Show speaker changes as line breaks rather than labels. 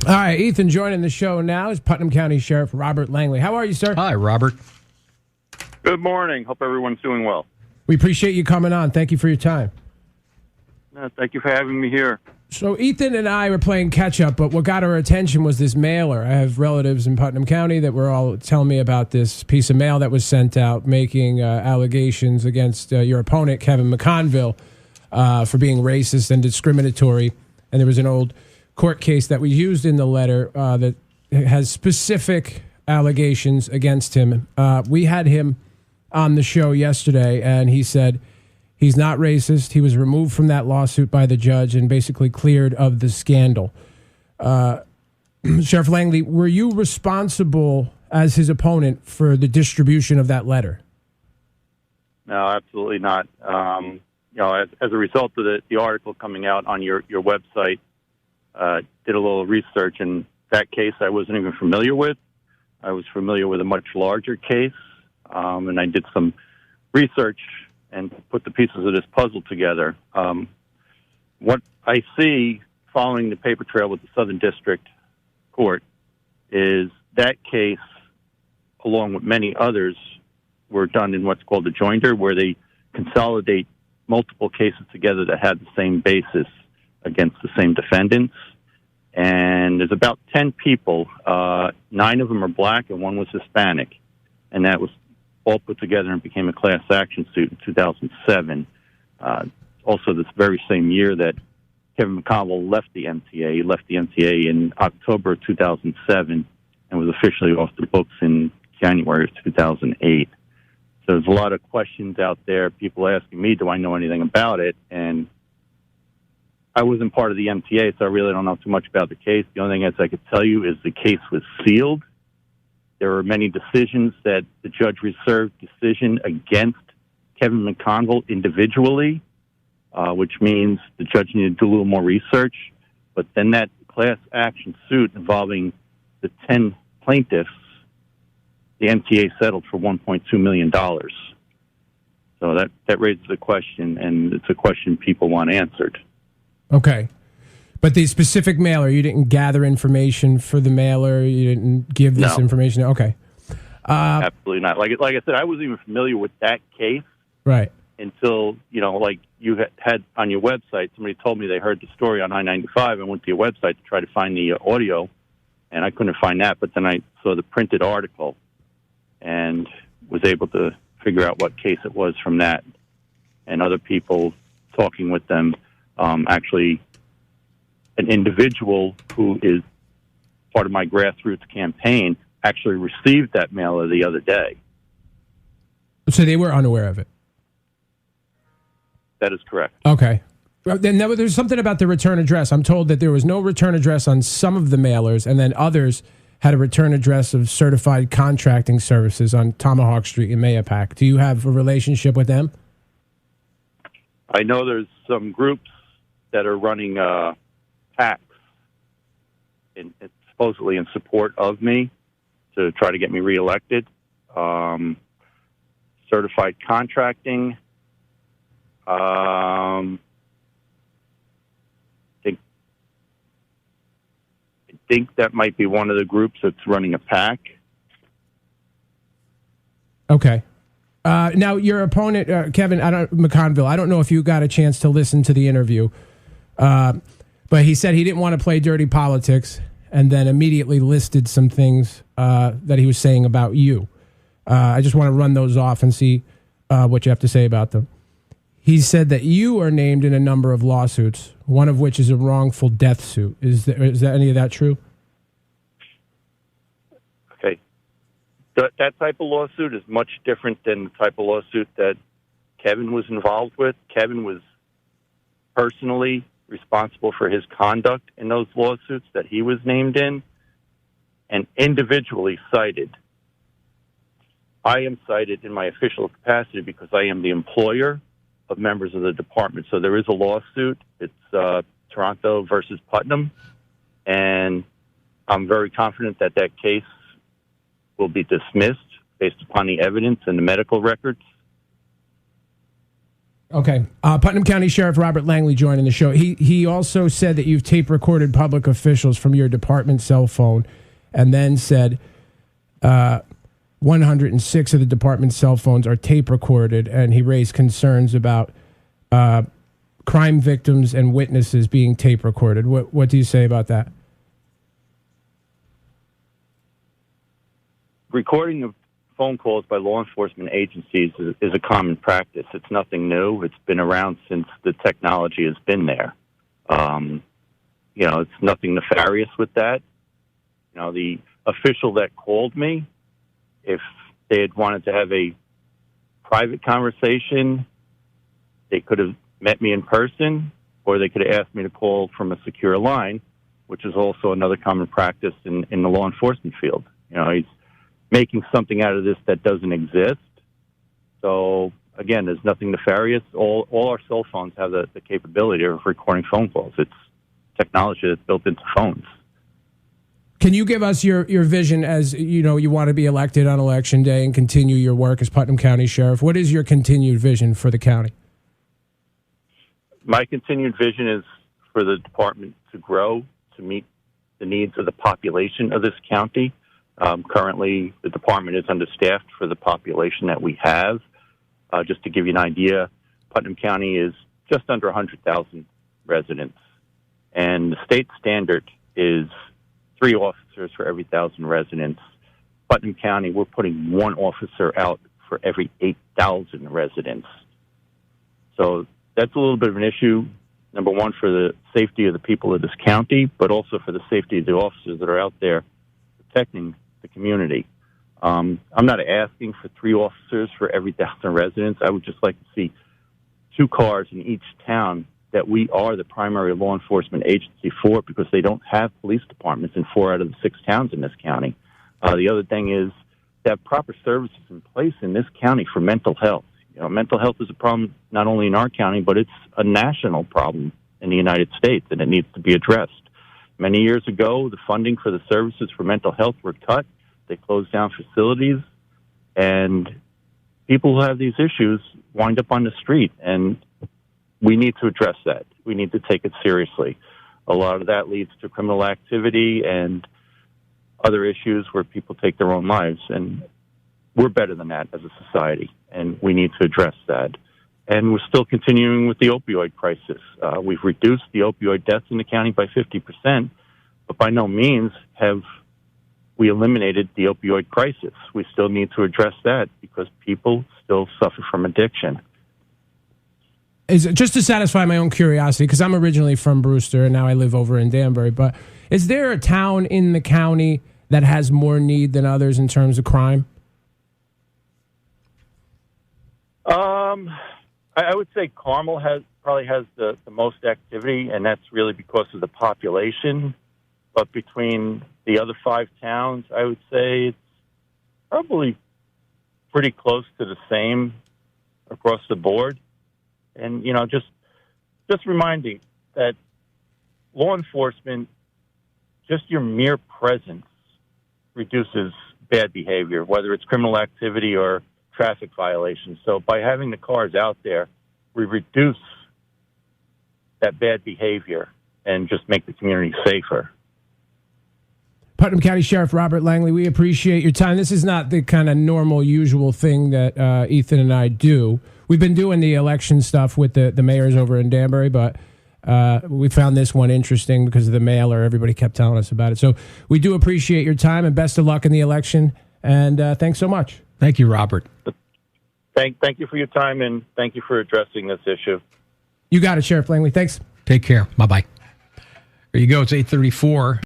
All right, Ethan joining the show now is Putnam County Sheriff Robert Langley. How are you, sir?
Hi, Robert.
Good morning. Hope everyone's doing well.
We appreciate you coming on. Thank you for your time.
Thank you for having me here.
So Ethan and I were playing catch-up, but what got our attention was this mailer. I have relatives in Putnam County that were all telling me about this piece of mail that was sent out making allegations against your opponent, Kevin McConville, for being racist and discriminatory. And there was an old court case that we used in the letter that has specific allegations against him. We had him on the show yesterday, and he said he's not racist. He was removed from that lawsuit by the judge and basically cleared of the scandal. Sheriff Langley, were you responsible as his opponent for the distribution of that letter?
No, absolutely not. As a result of the article coming out on your website, did a little research, and that case I wasn't even familiar with. I was familiar with a much larger case, and I did some research and put the pieces of this puzzle together. What I see following the paper trail with the Southern District Court is that case, along with many others, were done in what's called a joinder, where they consolidate multiple cases together that had the same basis against the same defendants. And there's about 10 people. 9 of them are black and 1 was Hispanic. And that was all put together and became a class action suit in 2007. Also this very same year that Kevin McConville left the MTA. He left the MTA in October of 2007 and was officially off the books in January of 2008. So there's a lot of questions out there, people asking me, do I know anything about it? And I wasn't part of the MTA, so I really don't know too much about the case. The only thing I could tell you is the case was sealed. There were many decisions that the judge reserved decision against Kevin McConville individually, which means the judge needed to do a little more research. But then that class action suit involving the 10 plaintiffs, the MTA settled for $1.2 million. So that raises a question, and it's a question people want answered.
Okay. But the specific mailer, you didn't gather information for the mailer? You didn't give this information? Okay.
Absolutely not. Like I said, I wasn't even familiar with that case.
Right.
Until, like you had on your website, somebody told me they heard the story on I-95. I went to your website to try to find the audio, and I couldn't find that. But then I saw the printed article and was able to figure out what case it was from that. And other people talking with them, actually an individual who is part of my grassroots campaign actually received that mailer the other day.
So they were unaware of it?
That is correct.
Okay. Then there's something about the return address. I'm told that there was no return address on some of the mailers, and then others had a return address of Certified Contracting Services on Tomahawk Street in Mayapack. Do you have a relationship with them?
I know there's some groups that are running PACs supposedly in support of me to try to get me reelected. Certified Contracting. I think that might be one of the groups that's running a PAC.
Okay. Now, your opponent, Kevin McConville, I don't know if you got a chance to listen to the interview, but he said he didn't want to play dirty politics and then immediately listed some things that he was saying about you. I just want to run those off and see what you have to say about them. He said that you are named in a number of lawsuits, one of which is a wrongful death suit. Is that any of that true?
Okay. That type of lawsuit is much different than the type of lawsuit that Kevin was involved with. Kevin was personally responsible for his conduct in those lawsuits that he was named in and individually cited. I am cited in my official capacity because I am the employer of members of the department. So there is a lawsuit. It's Toronto versus Putnam, and I'm very confident that that case will be dismissed based upon the evidence and the medical records.
Okay. Putnam County Sheriff Robert Langley joining the show. He also said that you've tape recorded public officials from your department cell phone, and then said 106 of the department's cell phones are tape recorded, and he raised concerns about crime victims and witnesses being tape recorded. What do you say about that?
Recording of phone calls by law enforcement agencies is a common practice. It's nothing new. It's been around since the technology has been there. It's nothing nefarious with that. The official that called me, if they had wanted to have a private conversation, they could have met me in person, or they could have asked me to call from a secure line, which is also another common practice in the law enforcement field. He's making something out of this that doesn't exist. So, again, there's nothing nefarious. All our cell phones have the capability of recording phone calls. It's technology that's built into phones.
Can you give us your vision as, you want to be elected on Election Day and continue your work as Putnam County Sheriff? What is your continued vision for the county?
My continued vision is for the department to grow, to meet the needs of the population of this county. Currently, the department is understaffed for the population that we have. Just to give you an idea, Putnam County is just under 100,000 residents, and the state standard is 3 officers for every 1,000 residents. Putnam County, we're putting 1 officer out for every 8,000 residents. So that's a little bit of an issue, number one, for the safety of the people of this county, but also for the safety of the officers that are out there protecting the community. I'm not asking for 3 officers for every 1,000 residents. I would just like to see 2 cars in each town that we are the primary law enforcement agency for, because they don't have police departments in 4 out of the 6 towns in this county. The other thing is to have proper services in place in this county for mental health. Mental health is a problem not only in our county, but it's a national problem in the United States, and it needs to be addressed. Many years ago, the funding for the services for mental health were cut. They closed down facilities, and people who have these issues wind up on the street, and we need to address that. We need to take it seriously. A lot of that leads to criminal activity and other issues where people take their own lives, and we're better than that as a society, and we need to address that. And we're still continuing with the opioid crisis. We've reduced the opioid deaths in the county by 50%, but by no means have we eliminated the opioid crisis. We still need to address that because people still suffer from addiction.
Just to satisfy my own curiosity, because I'm originally from Brewster and now I live over in Danbury, but is there a town in the county that has more need than others in terms of crime?
I would say Carmel probably has the most activity, and that's really because of the population. But between the other 5 towns, I would say it's probably pretty close to the same across the board. And, just reminding that law enforcement, just your mere presence reduces bad behavior, whether it's criminal activity or traffic violations. So by having the cars out there, we reduce that bad behavior and just make the community safer.
Putnam County Sheriff Robert Langley, we appreciate your time. This is not the kind of normal, usual thing that Ethan and I do. We've been doing the election stuff with the mayors over in Danbury, but we found this one interesting because of the mailer. Everybody kept telling us about it. So we do appreciate your time, and best of luck in the election. And thanks so much.
Thank you, Robert.
Thank you for your time, and thank you for addressing this issue.
You got it, Sheriff Langley. Thanks.
Take care. Bye-bye. There you go. It's 8:34.